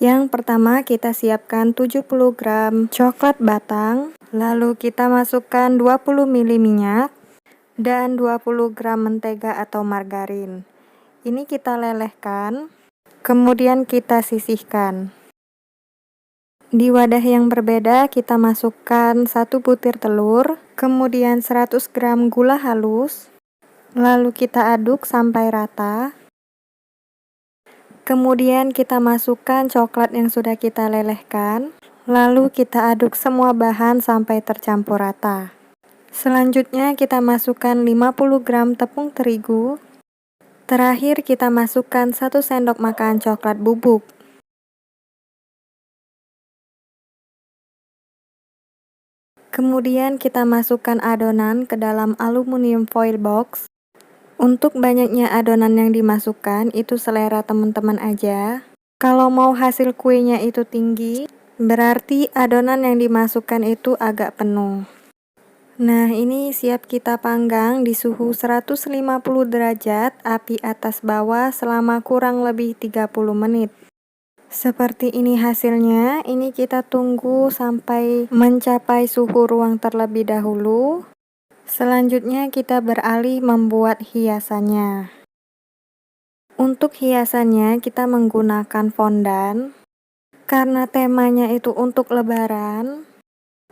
Yang pertama kita siapkan 70 gram coklat batang, lalu kita masukkan 20 ml minyak, dan 20 gram mentega atau margarin. Ini kita lelehkan, kemudian kita sisihkan. Di wadah yang berbeda kita masukkan 1 butir telur, kemudian 100 gram gula halus, lalu kita aduk sampai rata. Kemudian kita masukkan coklat yang sudah kita lelehkan, lalu kita aduk semua bahan sampai tercampur rata. Selanjutnya kita masukkan 50 gram tepung terigu. Terakhir kita masukkan 1 sendok makan coklat bubuk. Kemudian kita masukkan adonan ke dalam aluminium foil box. Untuk banyaknya adonan yang dimasukkan itu selera teman-teman aja. Kalau mau hasil kuenya itu tinggi, berarti adonan yang dimasukkan itu agak penuh. Nah, ini siap kita panggang di suhu 150 derajat, api atas bawah selama kurang lebih 30 menit. Seperti ini hasilnya, ini kita tunggu sampai mencapai suhu ruang terlebih dahulu. Selanjutnya kita beralih membuat hiasannya. Untuk hiasannya kita menggunakan fondan. Karena temanya itu untuk lebaran,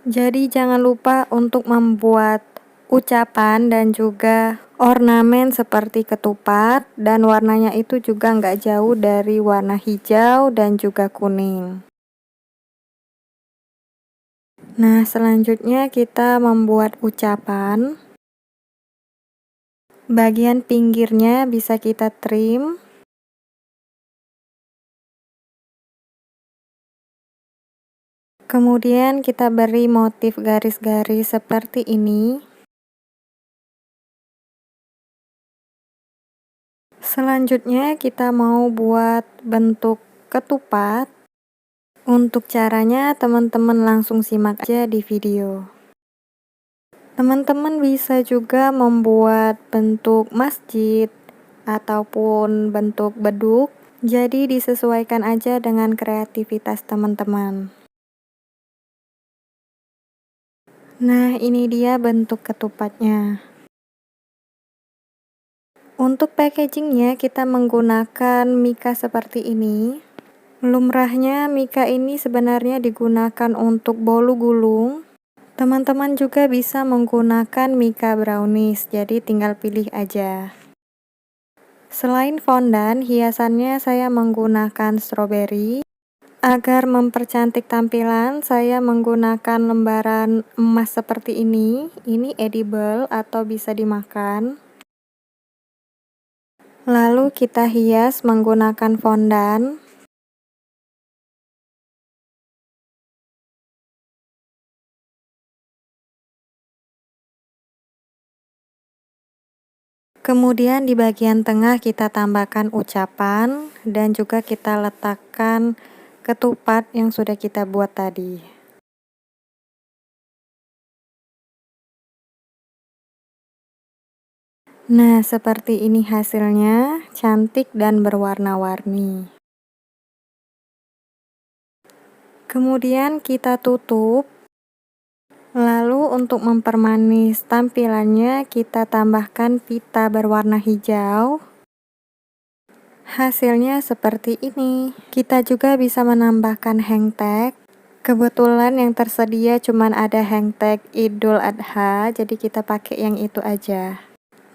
jadi jangan lupa untuk membuat ucapan dan juga ornamen seperti ketupat, dan warnanya itu juga nggak jauh dari warna hijau dan juga kuning. Nah, selanjutnya kita membuat ucapan. Bagian pinggirnya bisa kita trim. Kemudian kita beri motif garis-garis seperti ini. Selanjutnya kita mau buat bentuk ketupat. Untuk caranya teman-teman langsung simak aja di video. Teman-teman bisa juga membuat bentuk masjid ataupun bentuk beduk, jadi disesuaikan aja dengan kreativitas teman-teman. Nah, ini dia bentuk ketupatnya. Untuk packagingnya kita menggunakan mika seperti ini. Lumrahnya mika ini sebenarnya digunakan untuk bolu gulung. Teman-teman juga bisa menggunakan mika brownies, jadi tinggal pilih aja. Selain fondan, hiasannya saya menggunakan stroberi. Agar mempercantik tampilan, saya menggunakan lembaran emas seperti ini. Ini edible atau bisa dimakan. Lalu kita hias menggunakan fondan. Kemudian di bagian tengah kita tambahkan ucapan dan juga kita letakkan ketupat yang sudah kita buat tadi. Nah, seperti ini hasilnya, cantik dan berwarna-warni. Kemudian kita tutup. Lalu untuk mempermanis tampilannya kita tambahkan pita berwarna hijau. Hasilnya seperti ini. Kita juga bisa menambahkan hang tag. Kebetulan yang tersedia cuma ada hang tag Idul Adha, jadi kita pakai yang itu aja.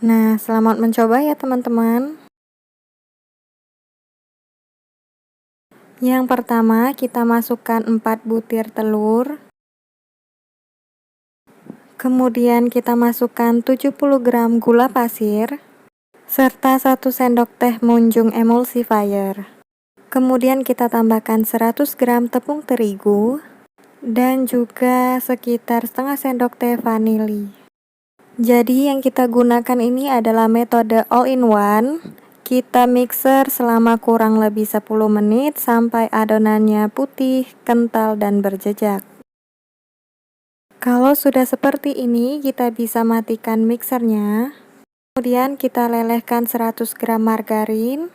Nah, selamat mencoba ya teman-teman. Yang pertama kita masukkan 4 butir telur. Kemudian kita masukkan 70 gram gula pasir, serta 1 sendok teh munjung emulsifier. Kemudian kita tambahkan 100 gram tepung terigu, dan juga sekitar setengah sendok teh vanili. Jadi yang kita gunakan ini adalah metode all-in-one. Kita mixer selama kurang lebih 10 menit sampai adonannya putih, kental, dan berjejak. Kalau sudah seperti ini, kita bisa matikan mixernya. Kemudian kita lelehkan 100 gram margarin.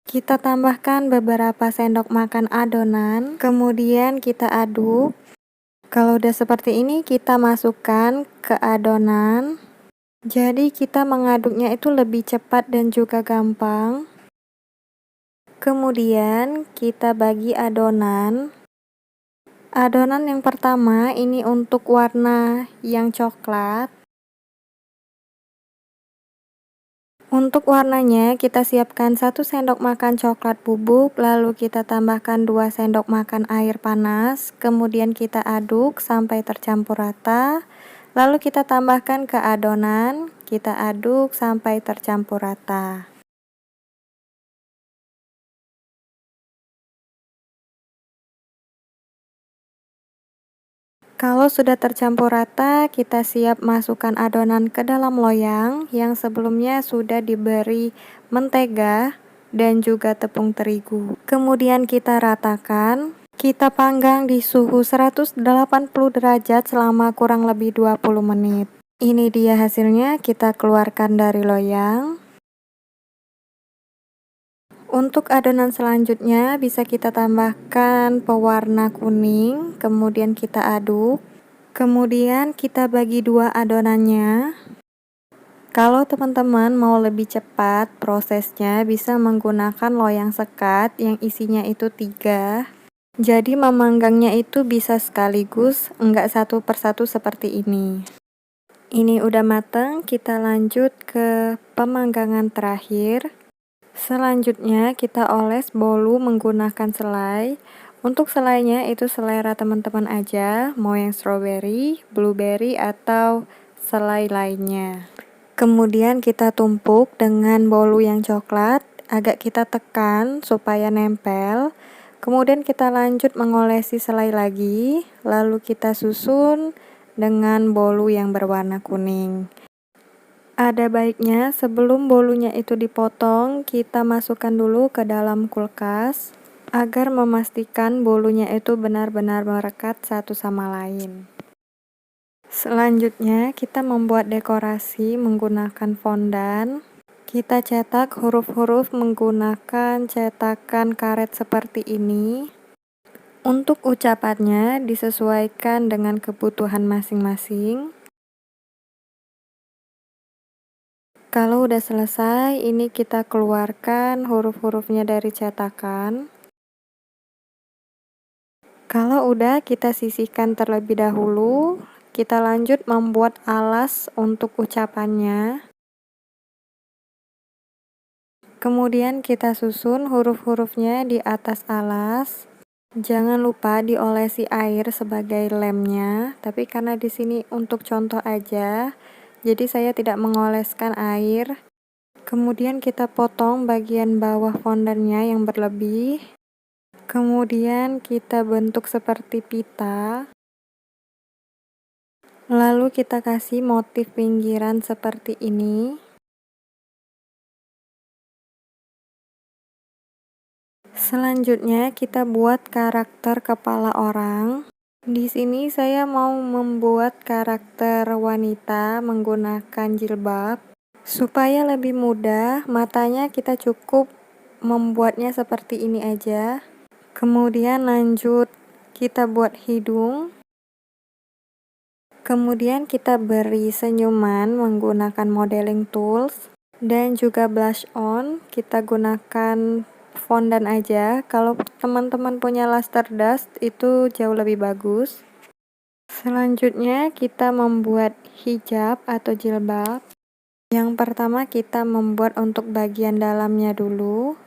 Kita tambahkan beberapa sendok makan adonan, kemudian kita aduk. Kalau udah seperti ini, kita masukkan ke adonan. Jadi kita mengaduknya itu lebih cepat dan juga gampang. Kemudian kita bagi adonan. Adonan yang pertama ini untuk warna yang coklat. Untuk warnanya kita siapkan 1 sendok makan coklat bubuk, lalu kita tambahkan 2 sendok makan air panas, kemudian kita aduk sampai tercampur rata, lalu kita tambahkan ke adonan, kita aduk sampai tercampur rata. Kalau sudah tercampur rata, kita siap masukkan adonan ke dalam loyang yang sebelumnya sudah diberi mentega dan juga tepung terigu. Kemudian kita ratakan, kita panggang di suhu 180 derajat selama kurang lebih 20 menit. Ini dia hasilnya, kita keluarkan dari loyang. Untuk adonan selanjutnya bisa kita tambahkan pewarna kuning, kemudian kita aduk. Kemudian kita bagi 2 adonannya. Kalau teman-teman mau lebih cepat prosesnya bisa menggunakan loyang sekat yang isinya itu 3. Jadi memanggangnya itu bisa sekaligus, enggak satu persatu seperti ini. Ini udah mateng, kita lanjut ke pemanggangan terakhir. Selanjutnya kita oles bolu menggunakan selai. Untuk selainya itu selera teman-teman aja, mau yang strawberry, blueberry, atau selai lainnya. Kemudian kita tumpuk dengan bolu yang coklat, agak kita tekan supaya nempel. Kemudian kita lanjut mengolesi selai lagi, lalu kita susun dengan bolu yang berwarna kuning. Ada baiknya sebelum bolunya itu dipotong, kita masukkan dulu ke dalam kulkas agar memastikan bolunya itu benar-benar merekat satu sama lain. Selanjutnya, kita membuat dekorasi menggunakan fondan. Kita cetak huruf-huruf menggunakan cetakan karet seperti ini. Untuk ucapannya disesuaikan dengan kebutuhan masing-masing. Kalau udah selesai, ini kita keluarkan huruf-hurufnya dari cetakan. Kalau udah, kita sisihkan terlebih dahulu. Kita lanjut membuat alas untuk ucapannya. Kemudian kita susun huruf-hurufnya di atas alas. Jangan lupa diolesi air sebagai lemnya, tapi karena di sini untuk contoh aja, jadi saya tidak mengoleskan air. Kemudian kita potong bagian bawah fondannya yang berlebih. Kemudian kita bentuk seperti pita. Lalu kita kasih motif pinggiran seperti ini. Selanjutnya kita buat karakter kepala orang. Di sini saya mau membuat karakter wanita menggunakan jilbab. Supaya lebih mudah, matanya kita cukup membuatnya seperti ini aja. Kemudian lanjut kita buat hidung. Kemudian kita beri senyuman menggunakan modeling tools. Dan juga blush on, kita gunakan fondan aja. Kalau teman-teman punya luster dust itu jauh lebih bagus. Selanjutnya kita membuat hijab atau jilbab. Yang pertama kita membuat untuk bagian dalamnya dulu.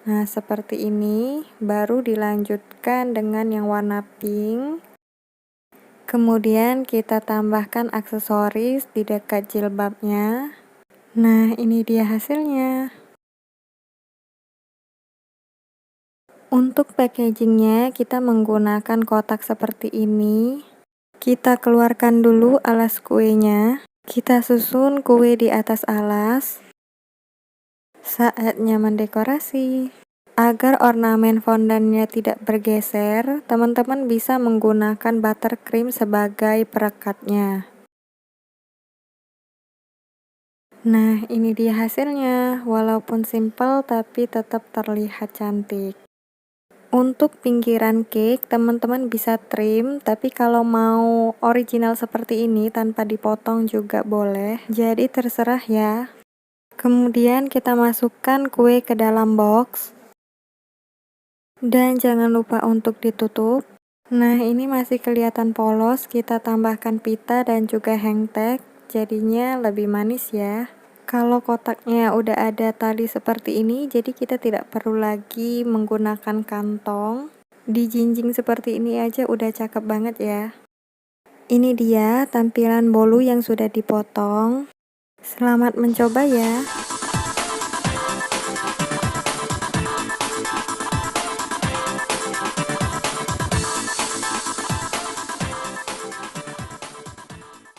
Nah, seperti ini. Baru dilanjutkan dengan yang warna pink. Kemudian kita tambahkan aksesoris di dekat jilbabnya. Nah, ini dia hasilnya. Untuk packagingnya kita menggunakan kotak seperti ini. Kita keluarkan dulu alas kuenya. Kita susun kue di atas alas. Saatnya mendekorasi. Agar ornamen fondannya tidak bergeser, teman-teman bisa menggunakan buttercream sebagai perekatnya. Nah, ini dia hasilnya. Walaupun simple tapi tetap terlihat cantik. Untuk pinggiran cake, teman-teman bisa trim, tapi kalau mau original seperti ini tanpa dipotong juga boleh. Jadi terserah ya. Kemudian kita masukkan kue ke dalam box. Dan jangan lupa untuk ditutup. Nah, ini masih kelihatan polos, kita tambahkan pita dan juga hangtack, jadinya lebih manis ya. Kalau kotaknya udah ada tali seperti ini, jadi kita tidak perlu lagi menggunakan kantong. Dijinjing seperti ini aja udah cakep banget ya. Ini dia tampilan bolu yang sudah dipotong. Selamat mencoba ya.